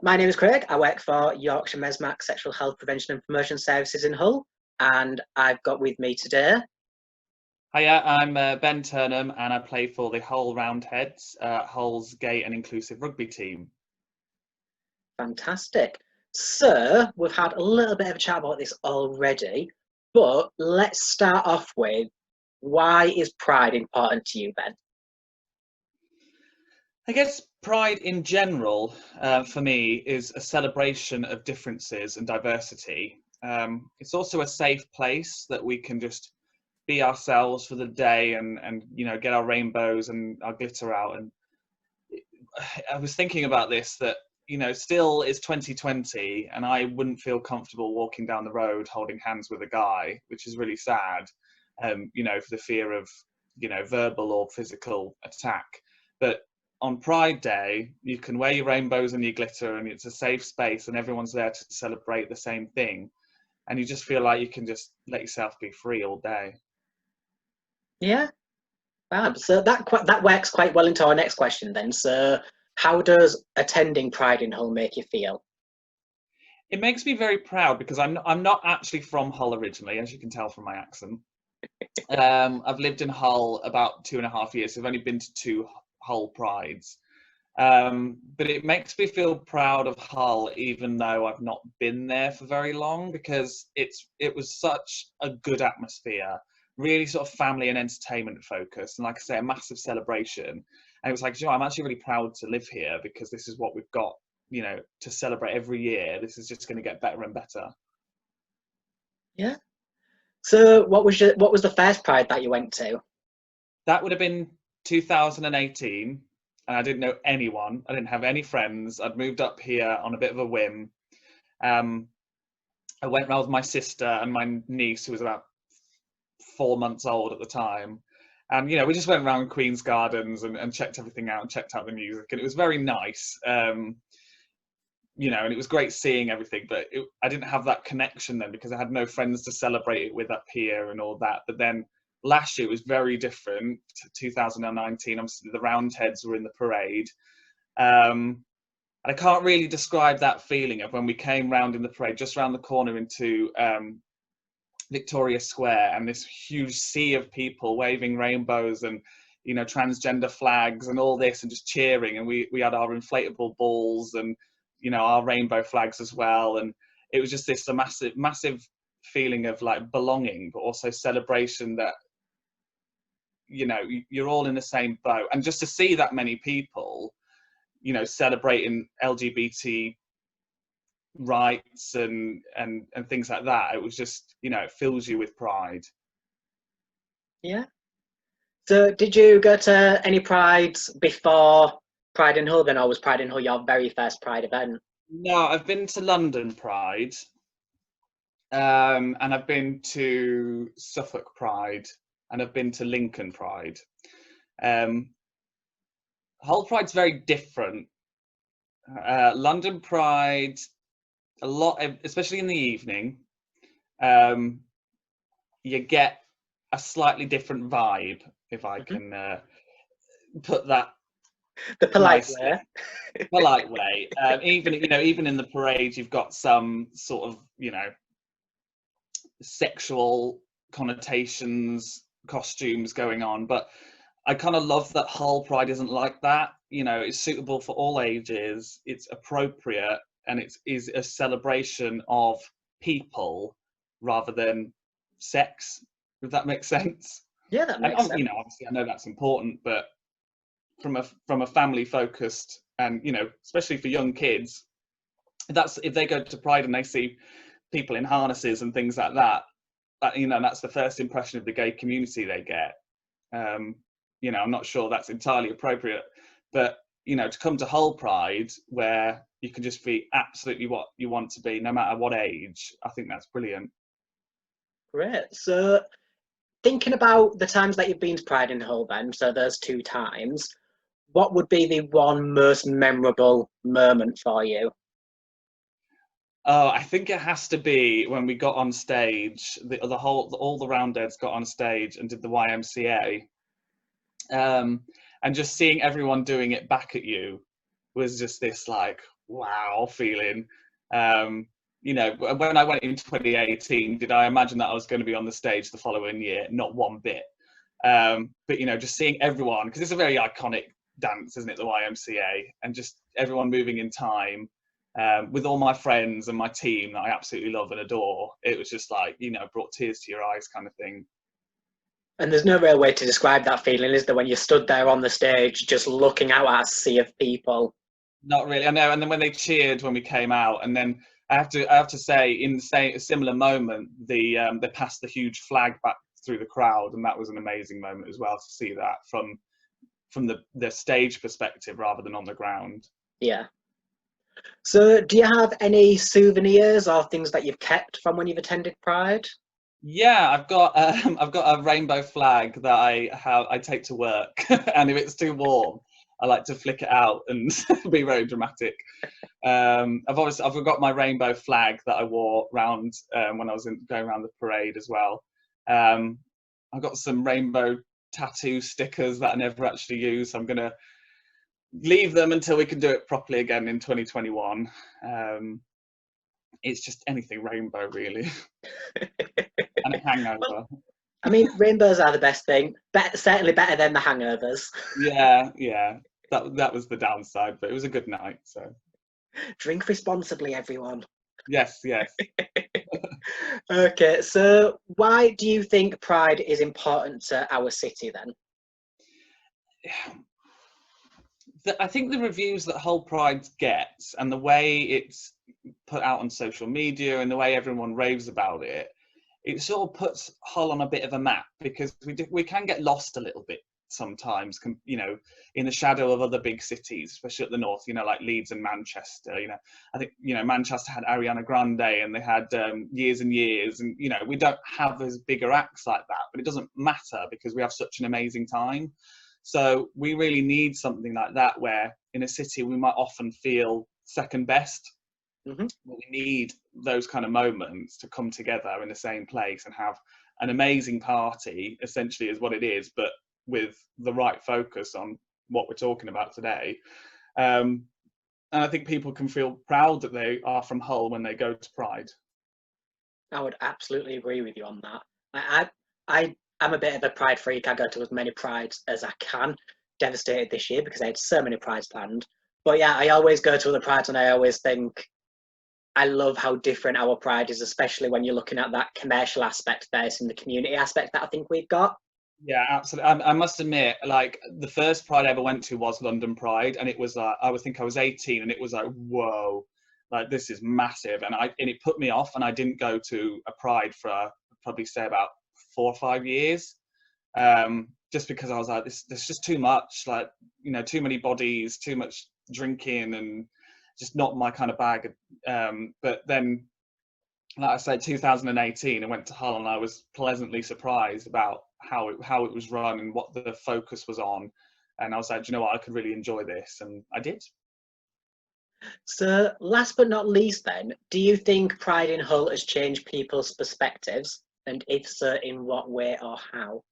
My name is Craig. I work for Yorkshire Mesmac Sexual Health Prevention and Promotion Services in Hull, and I've got with me today. Hiya, I'm Ben Turnham and I play for the Hull Roundheads, Hull's gay and inclusive rugby team. Fantastic. So, we've had a little bit of a chat about this already, but let's start off with, why is Pride important to you, Ben? I guess Pride in general, for me, is a celebration of differences and diversity. It's also a safe place that we can just be ourselves for the day and get our rainbows and our glitter out. And I was thinking about this, that still is 2020 and I wouldn't feel comfortable walking down the road holding hands with a guy, which is really sad, for the fear of verbal or physical attack. But on Pride Day you can wear your rainbows and your glitter and it's a safe space and everyone's there to celebrate the same thing, and you just feel like you can just let yourself be free all day. Yeah, fab. So that works quite well into our next question then. So, how does attending Pride in Hull make you feel? It makes me very proud because I'm not actually from Hull originally, as you can tell from my accent. I've lived in Hull about 2.5 years. So I've only been to 2 Hull Prides. But it makes me feel proud of Hull, even though I've not been there for very long, because it was such a good atmosphere, really sort of family and entertainment focused, and like I say, a massive celebration. And it was like, I'm actually really proud to live here because this is what we've got, to celebrate every year. This is just going to get better and better. Yeah. So, what was the first Pride that you went to? That would have been 2018. And I didn't know anyone. I didn't have any friends. I'd moved up here on a bit of a whim. I went round with my sister and my niece, who was about 4 months old at the time. And, we just went around Queen's Gardens and checked everything out and checked out the music. And it was very nice, and it was great seeing everything. But I didn't have that connection then because I had no friends to celebrate it with up here and all that. But then last year was very different. 2019, obviously the Roundheads were in the parade. And I can't really describe that feeling of when we came round in the parade, just round the corner into Victoria Square, and this huge sea of people waving rainbows and transgender flags and all this and just cheering. And we had our inflatable balls and our rainbow flags as well. And it was just this massive feeling of like belonging, but also celebration that you're all in the same boat. And just to see that many people celebrating LGBT rights and things like that, it was just it fills you with pride. Yeah. So, did you go to any prides before Pride in Hull then, or was Pride in Hull your very first Pride event? No, I've been to London Pride, and I've been to Suffolk Pride, and I've been to Lincoln Pride. Hull Pride's very different. London Pride, a lot, especially in the evening, you get a slightly different vibe, if I can put that the polite way. Polite way. Even in the parade, you've got some sort of sexual connotations, costumes going on, but I kind of love that Hull Pride isn't like that. It's suitable for all ages, it's appropriate, and it is a celebration of people rather than sex, if that makes sense. Yeah, that makes sense. Obviously I know that's important, but from a family focused, and especially for young kids, that's if they go to Pride and they see people in harnesses and things like that, that's the first impression of the gay community they get. I'm not sure that's entirely appropriate, but to come to Hull Pride where you can just be absolutely what you want to be no matter what age, I think that's brilliant. Great. So, thinking about the times that you've been to Pride in Hull then, so those 2 times, what would be the one most memorable moment for you? Oh, I think it has to be when we got on stage, all the Roundheads got on stage and did the YMCA. And just seeing everyone doing it back at you was just this like, wow feeling. You know, when I went in 2018, did I imagine that I was going to be on the stage the following year? Not one bit. But you know, just seeing everyone, because it's a very iconic dance, isn't it, the YMCA, and just everyone moving in time, with all my friends and my team that I absolutely love and adore. It was just like, you know, brought tears to your eyes kind of thing. And there's no real way to describe that feeling, is there, when you stood there on the stage just looking out at a sea of people? Not really, I know. And then when they cheered when we came out, and then I have to say, in the same a similar moment, they passed the huge flag back through the crowd, and that was an amazing moment as well to see that from the stage perspective rather than on the ground. Yeah. So do you have any souvenirs or things that you've kept from when you've attended Pride? Yeah, I've got a rainbow flag that I take to work, and if it's too warm, I like to flick it out and be very dramatic. I've got my rainbow flag that I wore round when I was going around the parade as well. I've got some rainbow tattoo stickers that I never actually use. I'm gonna leave them until we can do it properly again in 2021. It's just anything rainbow, really. And a hangover. Well, I mean, rainbows are the best thing. Certainly better than the hangovers. Yeah. That was the downside, but it was a good night. So Drink responsibly, everyone. yes. Okay, so why do you think Pride is important to our city then? I think the reviews that Hull Pride gets, and the way it's put out on social media, and the way everyone raves about it, it sort of puts Hull on a bit of a map, because we can get lost a little bit sometimes, you know, in the shadow of other big cities, especially at the north, you know, like Leeds and Manchester. You know, I think, you know, Manchester had Ariana Grande, and they had Years and Years, and you know, we don't have as bigger acts like that, but it doesn't matter because we have such an amazing time. So we really need something like that, where in a city we might often feel second best. Mm-hmm. We need those kind of moments to come together in the same place and have an amazing party, essentially is what it is, but with the right focus on what we're talking about today. And I think people can feel proud that they are from Hull when they go to Pride. I would absolutely agree with you on that. I'm a bit of a Pride freak. I go to as many Prides as I can. Devastated this year because I had so many Prides planned. But yeah, I always go to other Prides and I always think I love how different our Pride is, especially when you're looking at that commercial aspect versus the community aspect that I think we've got. Yeah, absolutely. I must admit, like, the first Pride I ever went to was London Pride, and it was like, I was 18, and it was like, whoa, like, this is massive, and it put me off, and I didn't go to a Pride for probably say about 4 or 5 years, just because I was like, there's just too much, like, you know, too many bodies, too much drinking, and just not my kind of bag. But then, like I said, 2018, I went to Hull, and I was pleasantly surprised about how it was run and what the focus was on. And I was like, do you know what, I could really enjoy this, and I did. So, last but not least, then, do you think Pride in Hull has changed people's perspectives? And if so, in what way or how?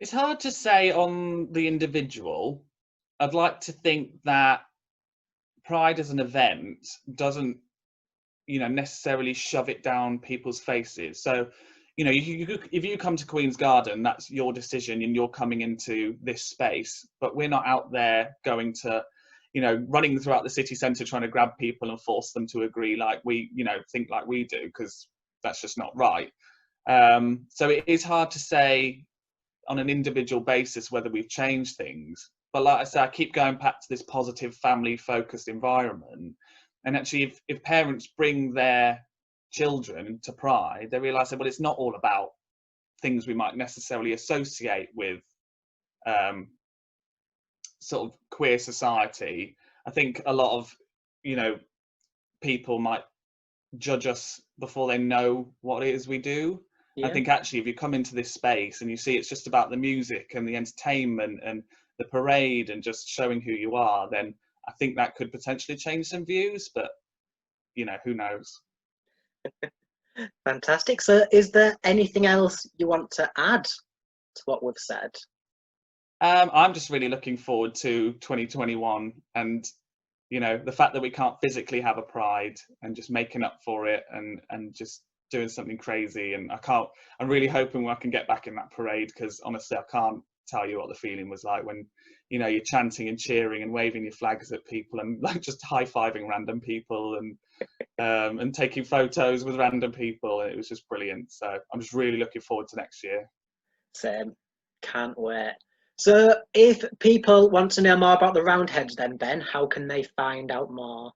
It's hard to say on the individual. I'd like to think that Pride as an event doesn't, you know, necessarily shove it down people's faces. So, you know, if you come to Queen's Garden, that's your decision, and you're coming into this space. But we're not out there going to, you know, running throughout the city centre trying to grab people and force them to agree like we, you know, think like we do, because that's just not right. So it is hard to say on an individual basis whether we've changed things. But like I said, I keep going back to this positive family-focused environment. And actually, if parents bring their children to Pride, they realise that, well, it's not all about things we might necessarily associate with sort of queer society. I think a lot of, you know, people might judge us before they know what it is we do. I Yeah. think actually, if you come into this space and you see it's just about the music and the entertainment and the parade and just showing who you are, then I think that could potentially change some views, but you know, who knows? Fantastic. So, is there anything else you want to add to what we've said? I'm just really looking forward to 2021 and you know, the fact that we can't physically have a pride, and just making up for it, and just doing something crazy. And I'm really hoping I can get back in that parade, because honestly, I can't tell you what the feeling was like when, you know, you're chanting and cheering and waving your flags at people, and like just high-fiving random people, and taking photos with random people. And it was just brilliant. So I'm just really looking forward to next year. Same. Can't wait. So if people want to know more about the Roundheads then, Ben, how can they find out more?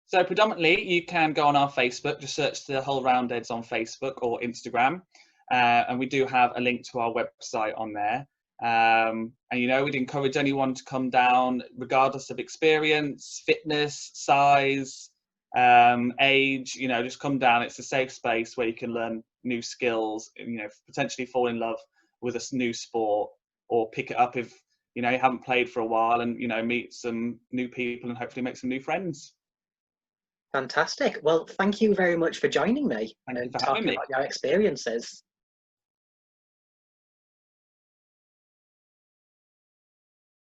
So predominantly you can go on our Facebook, just search the Hull Roundheads on Facebook or Instagram. And we do have a link to our website on there. And, you know, we'd encourage anyone to come down, regardless of experience, fitness, size, age, you know, just come down. It's a safe space where you can learn new skills, you know, potentially fall in love with a new sport, or pick it up if, you know, you haven't played for a while, and, you know, meet some new people and hopefully make some new friends. Fantastic. Well, thank you very much for joining me Thank you and for having talking me. about your experiences.